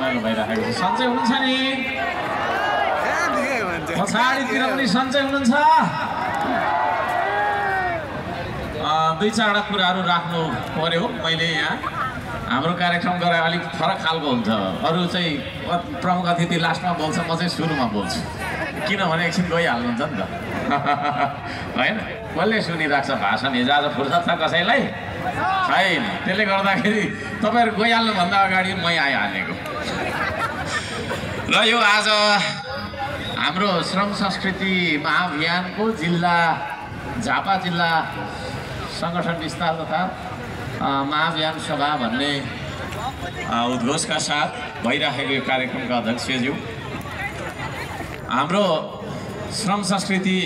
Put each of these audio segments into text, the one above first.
रमाइलो भइरहेको छ। सन्चै हुनुहुन्छ नि? पछाडितिर पनि सन्चै हुनुहुन्छ? दुई चारवटा कुराहरू राख्नु पर्यो। मैले यहाँ हाम्रो कार्यक्रम गरेर अलिक फरक खालको हुन्छ। अरू चाहिँ प्रमुख अतिथि लास्टमा बोल्छ, म चाहिँ सुरुमा बोल्छु, किनभने एकछिन गइहाल्नुहुन्छ नि त होइन। कसले सुनिरहेको छ भाषण? हिजो आज फुर्सद छ कसैलाई? छैन। त्यसले गर्दाखेरि तपाईँहरू गइहाल्नुभन्दा अगाडि मै आइहालेको। र यो आज हाम्रो श्रम संस्कृति महाअभियानको जिल्ला झापा जिल्ला सङ्गठन विस्तार तथा महाअभियान सभा भन्ने उद्घोषका साथ भइरहेको यो कार्यक्रमका अध्यक्षज्यू, हाम्रो श्रम संस्कृति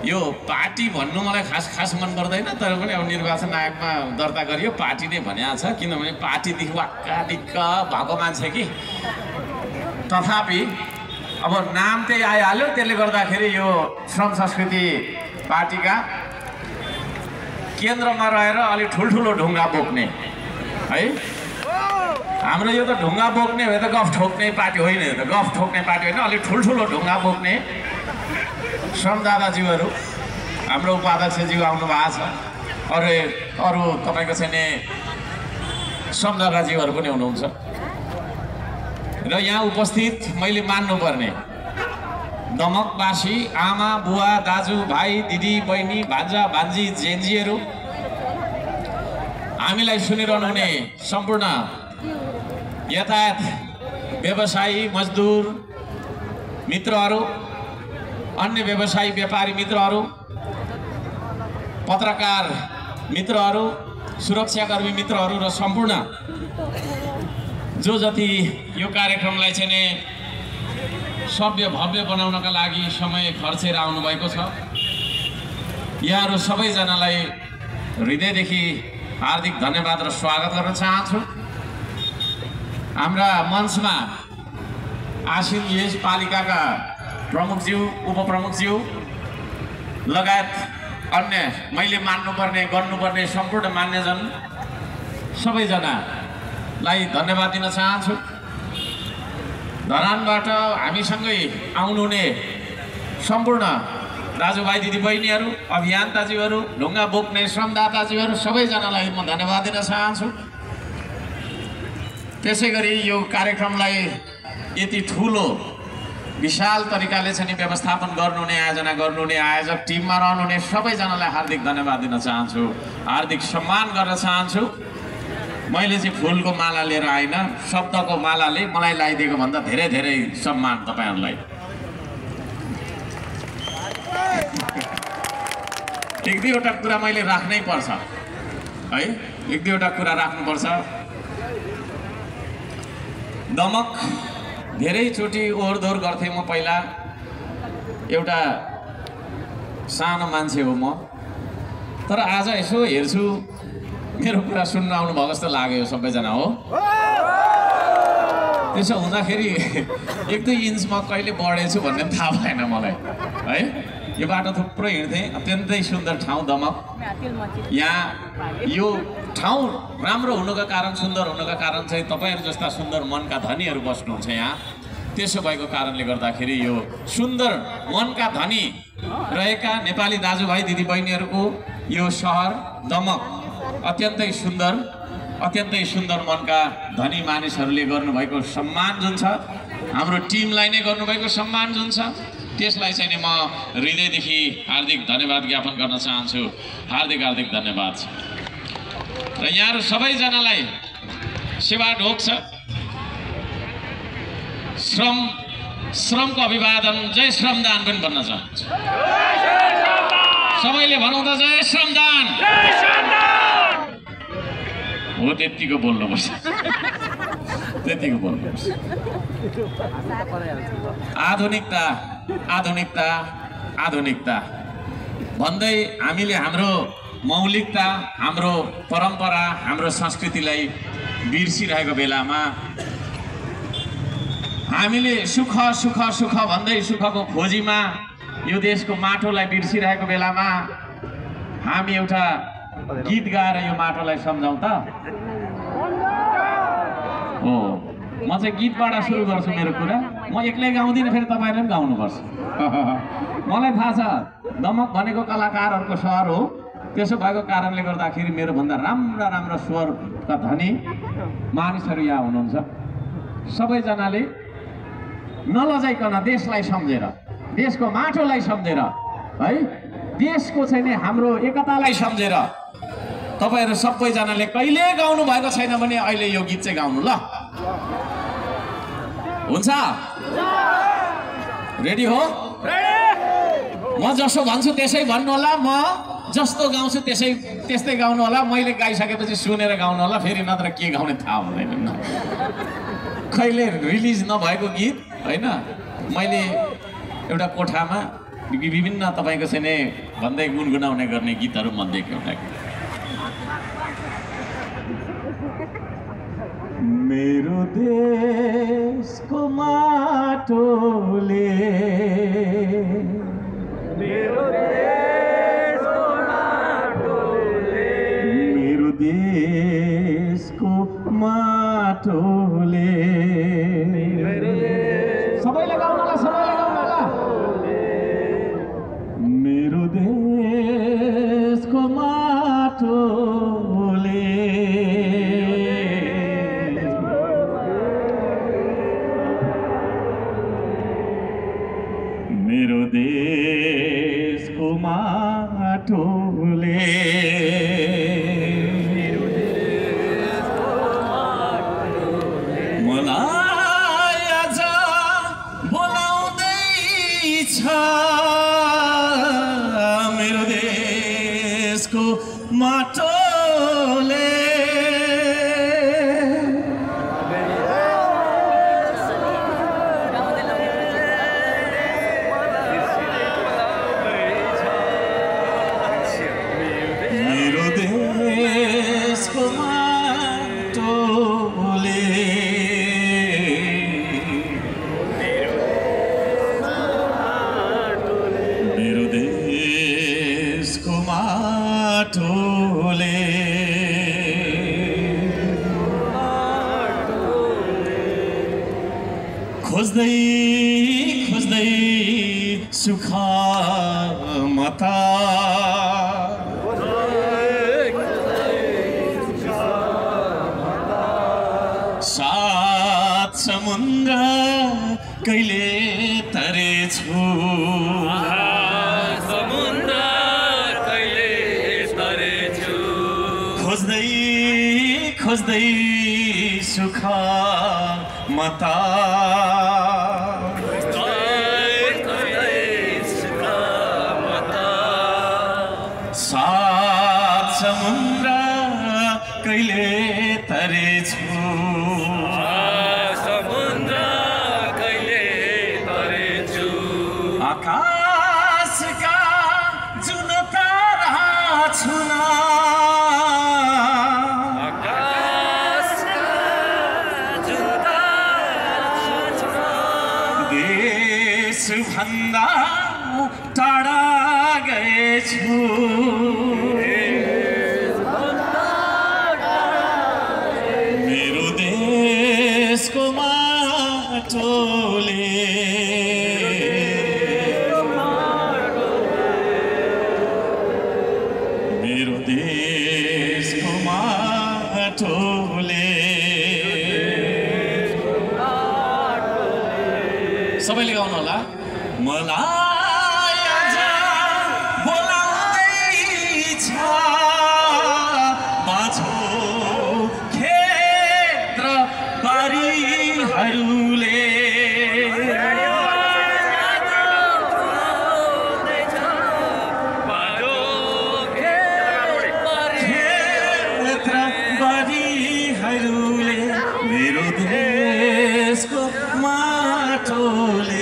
यो पार्टी भन्नु मलाई खास मन पर्दैन, तर पनि अब निर्वाचन आयोगमा दर्ता गरियो पार्टी नै भनेको छ, किनभने पार्टीदेखि वाक्का दिक्क भएको मान्छे कि। तथापि अब नाम चाहिँ आइहाल्यो, त्यसले गर्दाखेरि यो श्रम संस्कृति पार्टीका केन्द्रमा रहेर अलिक ठुल्ठुलो ढुङ्गा बोक्ने है। हाम्रो यो त ढुङ्गा बोक्ने हो, त गफ ठोक्ने पार्टी होइन, यो त गफ ठोक्ने पार्टी होइन, अलिक ठुल्ठुलो ढुङ्गा बोक्ने श्रम दादाज्यूहरू, हाम्रो उपाध्यक्षज्यू आउनु भएको छ। अरू तपाईँको चाहिँ नि श्रम दादाज्यूहरू पनि हुनुहुन्छ। र यहाँ उपस्थित मैले मान्नुपर्ने दमकवासी आमा बुवा दाजु भाइ दिदी बहिनी भान्जा भान्जी जेन्जीहरू, हामीलाई सुनिरहनु हुने सम्पूर्ण यातायात व्यवसायी मजदुर मित्रहरू, अन्य व्यवसायी व्यापारी मित्रहरू, पत्रकार मित्रहरू, सुरक्षाकर्मी मित्रहरू र सम्पूर्ण जो जति यो कार्यक्रमलाई चाहिँ नि सभ्य भव्य बनाउनका लागि समय खर्चेर आउनुभएको छ, यहाँहरू सबैजनालाई हृदयदेखि हार्दिक धन्यवाद र स्वागत गर्न चाहन्छु। हाम्रा मञ्चमा आसीन यस पालिकाका प्रमुखज्यू उपप्रमुखज्यू लगायत अन्य मैले मान्नुपर्ने गर्नुपर्ने सम्पूर्ण मान्यजन सबैजनालाई धन्यवाद दिन चाहन्छु। धरानबाट हामीसँगै आउनुहुने सम्पूर्ण दाजुभाइ दिदीबहिनीहरू, अभियन्ताज्यूहरू, ढुङ्गा बोक्ने श्रमदाताज्यूहरू सबैजनालाई म धन्यवाद दिन चाहन्छु। त्यसै गरी यो कार्यक्रमलाई यति ठुलो विशाल तरिकाले चाहिँ व्यवस्थापन गर्नुहुने, आयोजना गर्नुहुने आयोजक टिममा रहनुहुने सबैजनालाई हार्दिक धन्यवाद दिन चाहन्छु, हार्दिक सम्मान गर्न चाहन्छु। मैले चाहिँ फुलको माला लिएर आइन, शब्दको मालाले मलाई लगाइदिएको भन्दा धेरै धेरै सम्मान तपाईँहरूलाई। एक दुईवटा कुरा मैले राख्नै पर्छ है, एक दुईवटा कुरा राख्नुपर्छ। दमक धेरैचोटि ओहोरदोहोर गर्थेँ म पहिला, एउटा सानो मान्छे हो म, तर आज यसो हेर्छु मेरो कुरा सुन्न आउनुभएको जस्तो लाग्यो सबैजना हो। त्यसो हुँदाखेरि एक दुई इन्च म कहिले बढेछु भन्ने थाहा भएन मलाई है। यो बाटो थुप्रो हिँड्थेँ, अत्यन्तै सुन्दर ठाउँ दमक। यहाँ यो ठाउँ राम्रो हुनुको कारण, सुन्दर हुनुको कारण चाहिँ तपाईँहरू जस्ता सुन्दर मनका धनीहरू बस्नुहुन्छ यहाँ। त्यसो भएको कारणले गर्दाखेरि यो सुन्दर मनका धनी रहेका नेपाली दाजुभाइ दिदीबहिनीहरूको यो सहर दमक अत्यन्तै सुन्दर मनका धनी मानिसहरूले गर्नुभएको सम्मान जुन छ, हाम्रो टिमलाई नै गर्नुभएको सम्मान जुन छ, त्यसलाई चाहिँ नि म हृदयदेखि हार्दिक धन्यवाद ज्ञापन गर्न चाहन्छु। हार्दिक हार्दिक धन्यवाद। र यहाँहरू सबैजनालाई सेवा ढोक छ, श्रमको अभिवादन, जय श्रमदान पनि भन्न चाहन्छु। सबैले भनौँ त जय श्रमदान। हो त्यतिको बोल्नुपर्छ, त्यतिको बोल्नुपर्छ। आधुनिकता आधुनिकता आधुनिकता भन्दै हामीले हाम्रो मौलिकता, हाम्रो परम्परा, हाम्रो संस्कृतिलाई बिर्सिरहेको बेलामा, हामीले सुख सुख सुख भन्दै सुखको खोजीमा यो देशको माटोलाई बिर्सिरहेको बेलामा हामी एउटा गीत गाएर यो माटोलाई सम्झौँ त। हो म चाहिँ गीतबाट सुरु गर्छु मेरो कुरा म एक्लै गाउँदिनँ फेरि तपाईँले पनि गाउनुपर्छ मलाई थाहा छ दमक भनेको कलाकारहरूको सहर हो त्यसो भएको कारणले गर्दाखेरि मेरो भन्दा राम्रा राम्रा स्वरका धनी मानिसहरू यहाँ हुनुहुन्छ सबैजनाले नलजाइकन देशलाई सम्झेर देशको माटोलाई सम्झेर है देशको चाहिँ नि हाम्रो एकतालाई सम्झेर तपाईहरु सबैजनाले कहिले गाउनु भएको छैन भने अहिले यो गीत चाहिँ गाउनु ल हुन्छ रेडी हो म जसो भन्छु त्यसै भन्नु होला म जस्तो गाउँछु त्यस्तै गाउनु होला मैले गाइसकेपछि सुनेर गाउनु होला फेरि नत्र के गाउने थाहा हुँदैन कहिले रिलिज नभएको गीत हैन मैले एउटा कोठामा विभिन्न तपाईको चाहिँ नि भन्दै गुनगुनाउने गर्ने गीतहरु मध्ये एउटा मेरो देशको माटोले मेरो देशको माटोले सबैले गाउनु होला मेरो देशको माटोले मेरो देशको माटोले मलाई आज बोलाउँदैछ मेरो देशको माटोले खोज्दै खोज्दै सुख मता सात समुद्र कहिले तरेछु खोज्दै खोज्दै सुख मता सात समुद्र कहिले तरेछु आकाशका जुन तारा छुना भन्दा टाढा गएछु मेरो देशको माटोले मेरो देशको माटोले सबैले गाउनु होला मलाई आज बोलाउँदैछ बाछो क्षेत्र बारीहरूले क्षेत्र बारीहरूले मेरो देशको माटोले